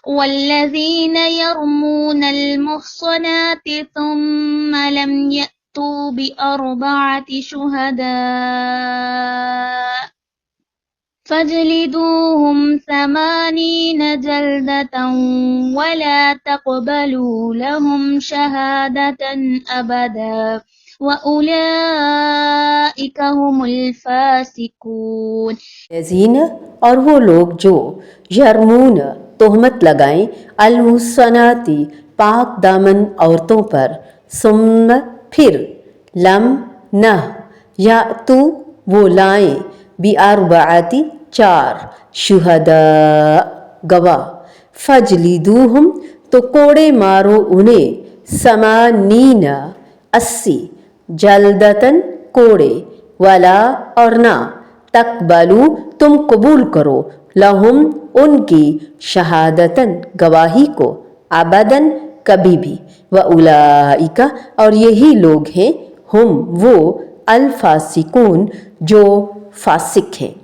والذين يرمون المحصنات ثم لم يأتوا بأربعة شهداء فاجلدوهم 80 جلدة ولا تقبلوا لهم شهادة أبدا وأولئك هم الفاسقون۔ الذین، اور وہ لوگ جو یرمون تہمت لگائیں المحصناتی پاک دامن عورتوں پر ثم پھر لم نہ یاتو وہ لائیں باربعاتی 4 شہداء گواہ فجلدوہم تو کوڑے مارو انہیں 80 جلدتن کوڑے ولا اور نہ تقبلو تم قبول کرو لہم ان کی شہادتن گواہی کو ابداً کبھی بھی واولئک اور یہی لوگ ہیں ہم وہ الفاسقون جو فاسق ہیں۔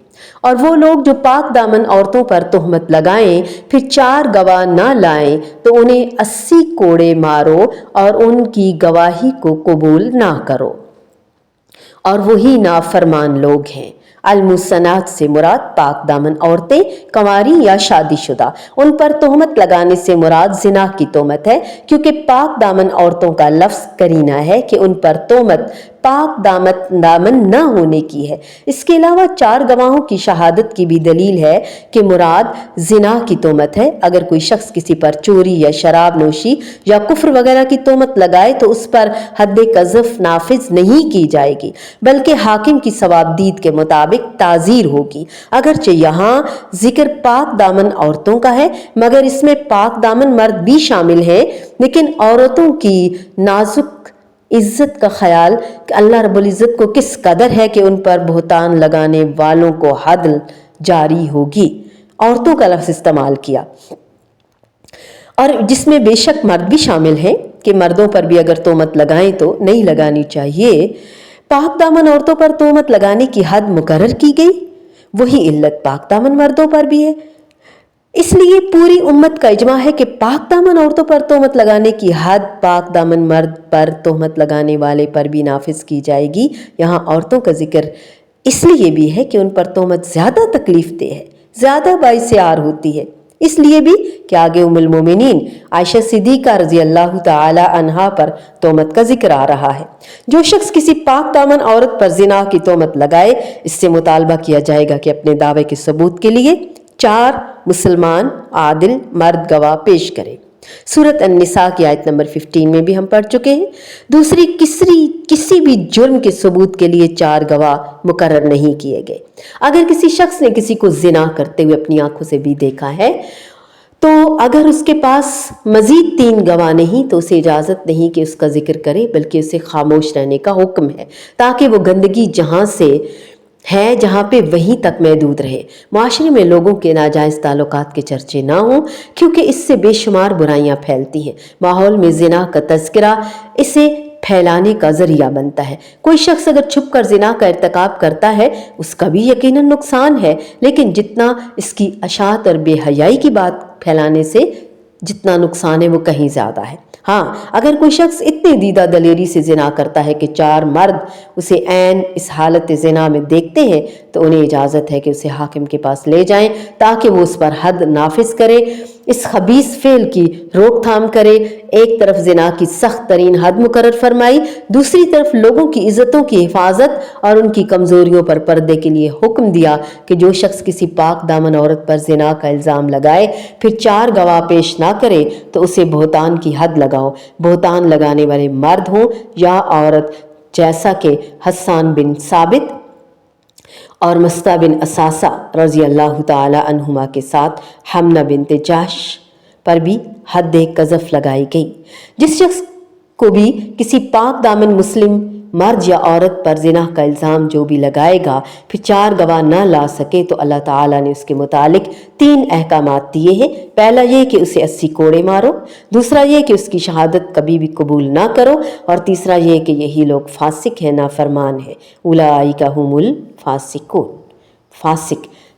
اور وہ لوگ جو پاک دامن عورتوں پر تہمت لگائیں پھر 4 گواہ نہ لائیں تو انہیں 80 کوڑے مارو اور ان کی گواہی کو قبول نہ کرو، اور وہی نافرمان لوگ ہیں۔ المحصنات سے مراد پاک دامن عورتیں کنواری یا شادی شدہ، ان پر تہمت لگانے سے مراد زنا کی تہمت ہے، کیونکہ پاک دامن عورتوں کا لفظ قرینہ ہے کہ ان پر تہمت پاک دامن نہ ہونے کی ہے۔ اس کے علاوہ 4 گواہوں کی شہادت کی بھی دلیل ہے کہ مراد زنا کی تہمت ہے۔ اگر کوئی شخص کسی پر چوری یا شراب نوشی یا کفر وغیرہ کی تہمت لگائے تو اس پر حد قذف نافذ نہیں کی جائے گی، بلکہ حاکم کی ثوابدید کے مطابق تعزیر ہوگی۔ اگرچہ یہاں ذکر پاک دامن عورتوں کا ہے مگر اس میں پاک دامن مرد بھی شامل ہیں، لیکن عورتوں کی نازک عزت کا خیال کہ اللہ رب العزت کو کس قدر ہے کہ ان پر بہتان لگانے والوں کو حد جاری ہوگی، عورتوں کا لفظ استعمال کیا، اور جس میں بے شک مرد بھی شامل ہیں کہ مردوں پر بھی اگر تہمت لگائیں تو نہیں لگانی چاہیے۔ پاک دامن عورتوں پر تہمت لگانے کی حد مقرر کی گئی، وہی علت پاک دامن مردوں پر بھی ہے۔ اس لیے پوری امت کا اجماع ہے کہ پاک دامن عورتوں پر تہمت لگانے کی حد پاک دامن مرد پر تہمت لگانے والے پر بھی نافذ کی جائے گی۔ یہاں عورتوں کا ذکر اس لیے بھی ہے کہ ان پر تہمت زیادہ تکلیف دہ ہے، زیادہ باعث عار ہوتی ہے، اس لیے بھی کہ آگے ام المومنین عائشہ صدیقہ رضی اللہ تعالی عنہا پر تہمت کا ذکر آ رہا ہے۔ جو شخص کسی پاک دامن عورت پر زنا کی تہمت لگائے اس سے مطالبہ کیا جائے گا کہ اپنے دعوے کے ثبوت کے لیے 4 مسلمان عادل مرد گواہ پیش کرے۔ سورۃ النساء کی آیت نمبر 15 میں بھی ہم پڑھ چکے ہیں۔ دوسری کسی بھی جرم کے ثبوت کے لیے 4 گواہ مقرر نہیں کیے گئے۔ اگر کسی شخص نے کسی کو زنا کرتے ہوئے اپنی آنکھوں سے بھی دیکھا ہے تو اگر اس کے پاس مزید 3 گواہ نہیں تو اسے اجازت نہیں کہ اس کا ذکر کرے، بلکہ اسے خاموش رہنے کا حکم ہے تاکہ وہ گندگی جہاں سے ہے جہاں پہ وہیں تک محدود رہے، معاشرے میں لوگوں کے ناجائز تعلقات کے چرچے نہ ہوں، کیونکہ اس سے بے شمار برائیاں پھیلتی ہیں۔ ماحول میں زنا کا تذکرہ اسے پھیلانے کا ذریعہ بنتا ہے۔ کوئی شخص اگر چھپ کر زنا کا ارتکاب کرتا ہے اس کا بھی یقیناً نقصان ہے، لیکن جتنا اس کی اشاعت اور بے حیائی کی بات پھیلانے سے جتنا نقصان ہے وہ کہیں زیادہ ہے۔ ہاں، اگر کوئی شخص اتنی دیدہ دلیری سے زنا کرتا ہے کہ 4 مرد اسے عین اس حالت زنا میں دیکھتے ہیں تو انہیں اجازت ہے کہ اسے حاکم کے پاس لے جائیں تاکہ وہ اس پر حد نافذ کرے، اس خبیث فعل کی روک تھام کرے۔ ایک طرف زنا کی سخت ترین حد مقرر فرمائی، دوسری طرف لوگوں کی عزتوں کی حفاظت اور ان کی کمزوریوں پر پردے کے لیے حکم دیا کہ جو شخص کسی پاک دامن عورت پر زنا کا الزام لگائے پھر 4 گواہ پیش نہ کرے تو اسے بہتان کی حد لگاؤ، بہتان لگانے والے مرد ہوں یا عورت، جیسا کہ حسان بن ثابت اور مستہ بن اساسہ رضی اللہ تعالی عنہما کے ساتھ حمنہ بنت جحش پر بھی حد قذف لگائی گئی۔ جس شخص کو بھی کسی پاک دامن مسلم مرد یا عورت پر زنا کا الزام جو بھی لگائے گا پھر 4 گواہ نہ لا سکے تو اللہ تعالیٰ نے اس کے متعلق 3 احکامات دیے ہیں۔ پہلا یہ کہ اسے 80 کوڑے مارو، دوسرا یہ کہ اس کی شہادت کبھی بھی قبول نہ کرو، اور تیسرا یہ کہ یہی لوگ فاسق ہیں، نافرمان ہیں۔ اولئک هم الفاسقون۔ فاسق